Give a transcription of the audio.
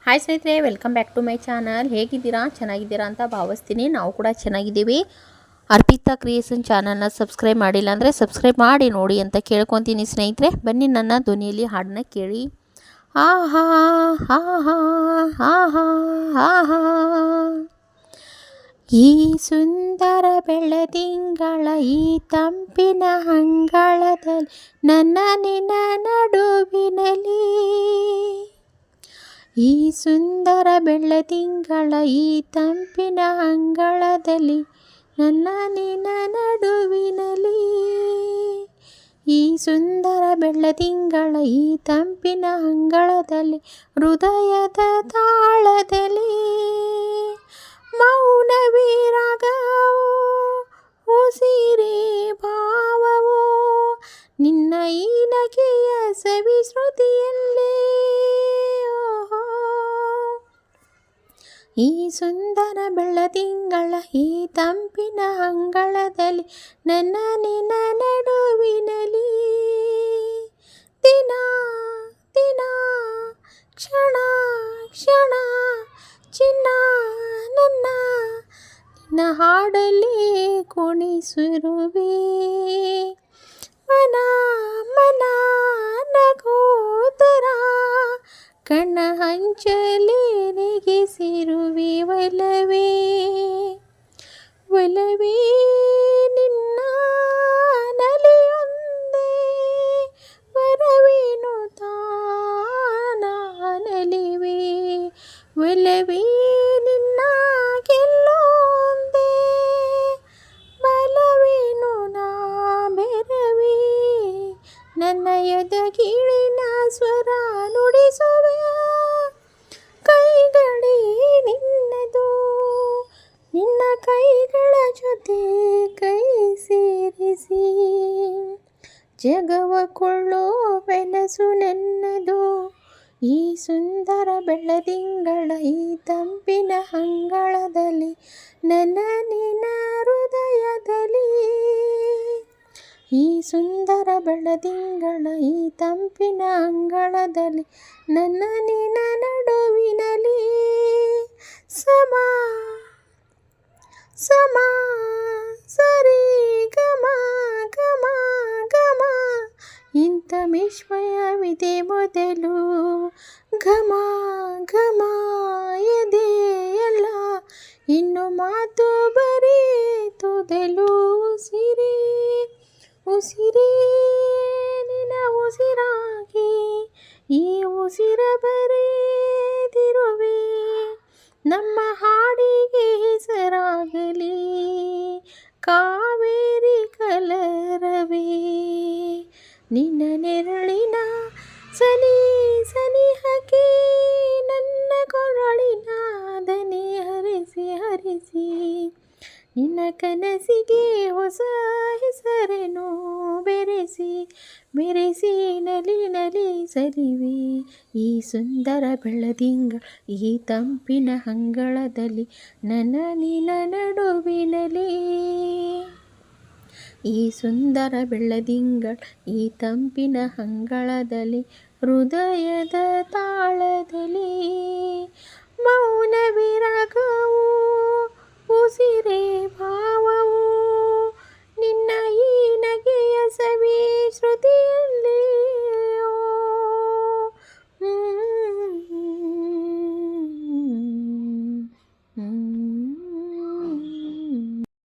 Hi ಸ್ನೇಹಿತರೆ, welcome back to my channel. ಹೇಗಿದ್ದೀರಾ? ಚೆನ್ನಾಗಿದ್ದೀರಾ ಅಂತ ಭಾವಿಸ್ತೀನಿ. ನಾವು ಕೂಡ ಚೆನ್ನಾಗಿದ್ದೀವಿ. ಅರ್ಪಿತಾ ಕ್ರಿಯೇಷನ್ ಚಾನಲ್ನ ಸಬ್ಸ್ಕ್ರೈಬ್ ಮಾಡಿಲ್ಲ ಅಂದರೆ ಸಬ್ಸ್ಕ್ರೈಬ್ ಮಾಡಿ ನೋಡಿ ಅಂತ ಕೇಳ್ಕೊತೀನಿ ಸ್ನೇಹಿತರೆ. ಬನ್ನಿ ನನ್ನ ಧ್ವನಿಯಲ್ಲಿ ಹಾಡನ್ನ ಕೇಳಿ. ಆಹಾ ಆಹಾ ಆಹಾ ಆಹಾ, ಈ ಸುಂದರ ಬೆಳದಿಂಗಳ ಈ ತಂಪಿನ ಅಂಗಳದಲ್ಲಿ ನನ್ನ ನಿನ್ನ ನಡುವಿನಲ್ಲಿ, ಈ ಸುಂದರ ಬೆಳದಿಂಗಳ ಈ ತಂಪಿನ ಅಂಗಳದಲ್ಲಿ ನನ್ನ ನಿನ್ನ ನಡುವಿನಲ್ಲಿ, ಈ ಸುಂದರ ಬೆಳದಿಂಗಳ ಈ ತಂಪಿನ ಅಂಗಳದಲ್ಲಿ ಹೃದಯದ ತಾಳದಲ್ಲಿ ಮೌನವೇ ರಾಗವೋ, ಉಸಿರೇ ಭಾವವೋ, ನಿನ್ನ ಈ ನಗೆಯ ಸವಿ ಶ್ರುತಿಯಲ್ಲೇ. ಈ ಸುಂದರ ಬೆಳದಿಂಗಳ ಈ ತಂಪಿನ ಅಂಗಳದಲ್ಲಿ ನನ್ನ ನಿನ್ನ ನಡುವಿನಲ್ಲಿ, ದಿನ ದಿನ ಕ್ಷಣ ಕ್ಷಣ ಚಿನ್ನ ನನ್ನ ನಿನ್ನ ಹಾಡಲ್ಲಿ ಕುಣಿಸಿರುವೆ. ಮನ ಮನ ನಗೋದರ ಕಣ್ಣ ಹಂಚಲಿ ನೆಗೆಸಿರುವೆ. ಒಲವೇ ಒಲವೇ ನಿನ್ನ ನಲಿಯೊಂದೇ ವರವೇನು ತಾನಲಿವೆ. ಒಲವೇ ನಿನ್ನ ಗೆಲ್ಲೊಂದೇ ಬಲವೇನು ನಾ ಬೆರವೇ. ನನ್ನ ಎದಗಿಳಿನ ಸ್ವರ ನುಡಿಸುವೆ, ಕೈಗಳೇ ನಿನ್ನದು, ನಿನ್ನ ಕೈಗಳ ಜೊತೆ ಕೈ ಸೇರಿಸಿ ಜಗವ ಕೊಳ್ಳೋ ಬೆನಸು ನನ್ನದು. ಈ ಸುಂದರ ಬೆಳದಿಂಗಳ ಈ ತಂಪಿನ ಅಂಗಳದಲ್ಲಿ ನನ್ನ ನಿನ್ನ ಹೃದಯದಲ್ಲಿ, ಈ ಸುಂದರ ಬೆಳದಿಂಗಳ ಈ ತಂಪಿನ ಅಂಗಳದಲ್ಲಿ ನನ್ನ ನಿನ್ನ ನಡುವಿನಲ್ಲಿ, ಸಮ ಸಮ ಸರಿ ಗಮ ಗಮ ಗಮ, ಇಂಥ ವಿಸ್ಮಯವಿದೆ ಮೊದಲು. ಘಮ ಘಮ ಎದೆಯಲ್ಲ ಇನ್ನು ಮಾತು ಬರೀ ತೊದಲು. ಉಸಿರೇ ಉಸಿರೇ ನಿನ್ನ ಉಸಿರಾಗಿ ಈ ಉಸಿರ ಬರೆದಿರುವೆ, ನಮ್ಮ ಹಾಡಿಗೆ ಹೆಸರಾಗಲಿ ಕಾವೇರಿ ಕಲರವೇ. ನಿನ್ನ ನೆರಳಿನ ಸನಿ ಸನಿಹಕ್ಕೆ ನನ್ನ ಕೊರಳಿನ ದನಿ ಹರಿಸಿ ಹರಿಸಿ, ನಿನ್ನ ಕನಸಿಗೆ ಹೊಸ ಹೆಸರನ್ನು ಬೆರೆಸಿ ಬೆರೆಸಿ ನಲಿ ನಲಿ ಸರಿವೆ. ಈ ಸುಂದರ ಬೆಳದಿಂಗಳ ಈ ತಂಪಿನ ಅಂಗಳದಲ್ಲಿ ನನ್ನ ನಿನ್ನ ನಡುವಿನಲ್ಲಿ, ಈ ಸುಂದರ ಬೆಳದಿಂಗಳ ಈ ತಂಪಿನ ಅಂಗಳದಲ್ಲಿ ಹೃದಯದ ತಾಳದಲ್ಲಿ.